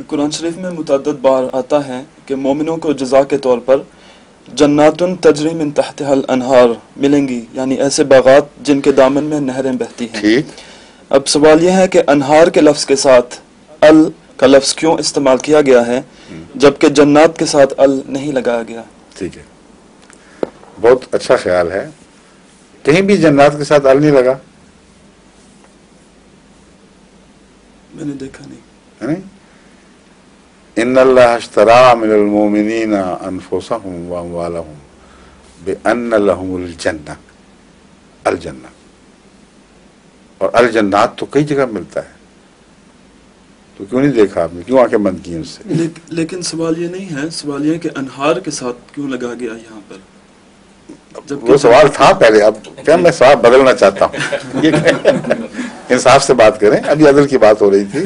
قرآن شریف میں متعدد بار آتا ہے کہ مومنوں کو جزا کے طور پر جناتن تجری من تحتها الانہار ملیں گی، یعنی ایسے باغات جن کے دامن میں نہریں بہتی ہیں۔ ٹھیک، اب سوال یہ ہے کہ انہار کے لفظ کے ساتھ ال کا لفظ کیوں استعمال کیا گیا ہے جبکہ جنات کے ساتھ ال نہیں لگایا گیا؟ ٹھیک ہے، بہت اچھا خیال ہے۔ کہیں بھی جنات کے ساتھ ال نہیں لگا، میں نے دیکھا نہیں۔ ہے نا؟ ان اللہ اشترى من المؤمنین انفسهم واموالهم بان لهم الجنہ، الجنہ اور الجنات تو کئی جگہ ملتا ہے، تو کیوں نہیں دیکھا آپ نے، کیوں آنکھیں بند کی اس سے؟ لیکن سوال یہ نہیں ہے، سوال یہ ہے کہ انہار کے ساتھ کیوں لگا گیا یہاں پر؟ وہ سوال تھا پہلے، اب کیا میں سوال بدلنا چاہتا ہوں۔ انصاف سے بات کریں، ابھی عدل کی بات ہو رہی تھی۔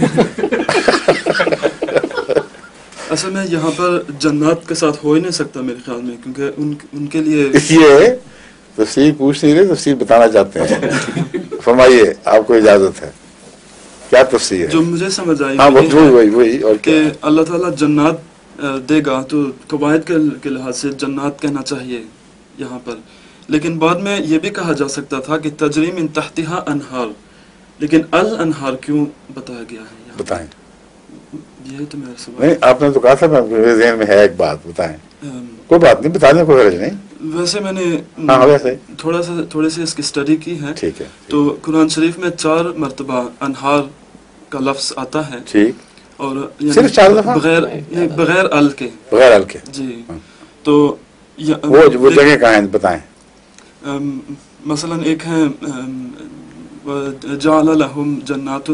اصل میں یہاں پر جنات کے ساتھ ہو ہی نہیں سکتا میرے خیال میں، کیونکہ ان کے لیے یہ تفسیر پوچھ نہیں رہے، تفسیر بتانا چاہتے ہیں۔ فرمائیے، آپ کو اجازت ہے، کیا تفسیر ہے؟ جو مجھے سمجھ آئی ہاں وہی اور کہ اللہ تعالیٰ جنات دے گا تو قواعد کے لحاظ سے جنات کہنا چاہیے یہاں پر، لیکن بعد میں یہ بھی کہا جا سکتا تھا کہ تجری من تحتها انہار، لیکن الانہار کیوں بتایا گیا ہے یہاں؟ بتائیں۔ یہ تو میرا سوال نہیں، آپ نے تو کہا تھا، میرے ذہن میں ہے ایک بات، بتائیں۔ کوئی بات نہیں، بتانے کوئی غرض نہیں۔ ویسے میں نے ویسے تھوڑے سے اس کی اسٹڈی کی ہے، ٹھیک ہے، تو قرآن شریف میں 4 مرتبہ انہار کا لفظ آتا ہے، ٹھیک، اور صرف 4 دفعہ بغیر ال کے، بغیر ال کے؟ جی۔ تو وہ جگہ کہاں ہیں، بتائیں۔ مثلا ایک ہے جعل لهم جنات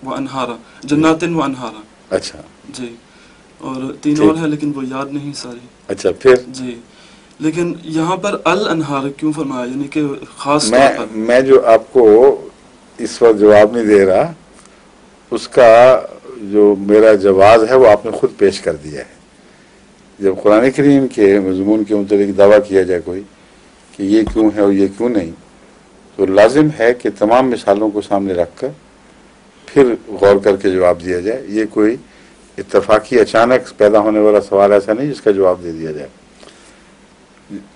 وانہارا، جنات وانہارا، اچھا جی، اور 3 اور ہے لیکن وہ یاد نہیں ساری۔ اچھا، پھر جی، لیکن یہاں پر الانہار کیوں فرمایا، یعنی کہ خاص طور پر؟ میں جو آپ کو اس وقت جواب نہیں دے رہا، اس کا جو میرا جواز ہے وہ آپ نے خود پیش کر دیا ہے۔ جب قرآن کریم کے مضمون کے متعلق دعویٰ کیا جائے کوئی کہ یہ کیوں ہے اور یہ کیوں نہیں، تو لازم ہے کہ تمام مثالوں کو سامنے رکھ کر پھر غور کر کے جواب دیا جائے۔ یہ کوئی اتفاقی اچانک پیدا ہونے والا سوال ایسا نہیں جس کا جواب دے دیا جائے۔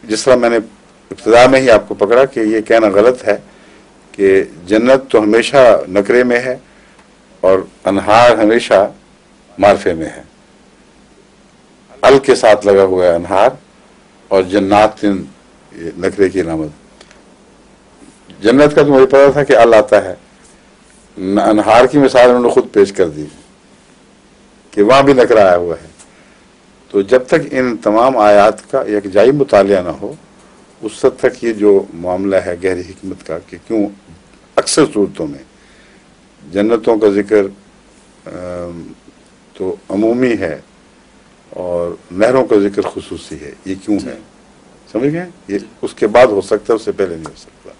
جس طرح میں نے ابتدا میں ہی آپ کو پکڑا کہ یہ کہنا غلط ہے کہ جنت تو ہمیشہ نکرے میں ہے اور انہار ہمیشہ معرفے میں ہے۔ ال کے ساتھ لگا ہوا ہے انہار، اور جنات نکرے کی علامت۔ جنت کا تو مجھے پتا تھا کہ ال آتا ہے، انہار کی مثال انہوں نے خود پیش کر دی کہ وہاں بھی نکرا آیا ہوا ہے۔ تو جب تک ان تمام آیات کا ایک جائی مطالعہ نہ ہو، اس وقت تک یہ جو معاملہ ہے گہری حکمت کا کہ کیوں اکثر صورتوں میں جنتوں کا ذکر تو عمومی ہے اور نہروں کا ذکر خصوصی ہے، یہ کیوں ہے؟ سمجھ گئے؟ یہ اس کے بعد ہو سکتا ہے، اس سے پہلے نہیں ہو سکتا۔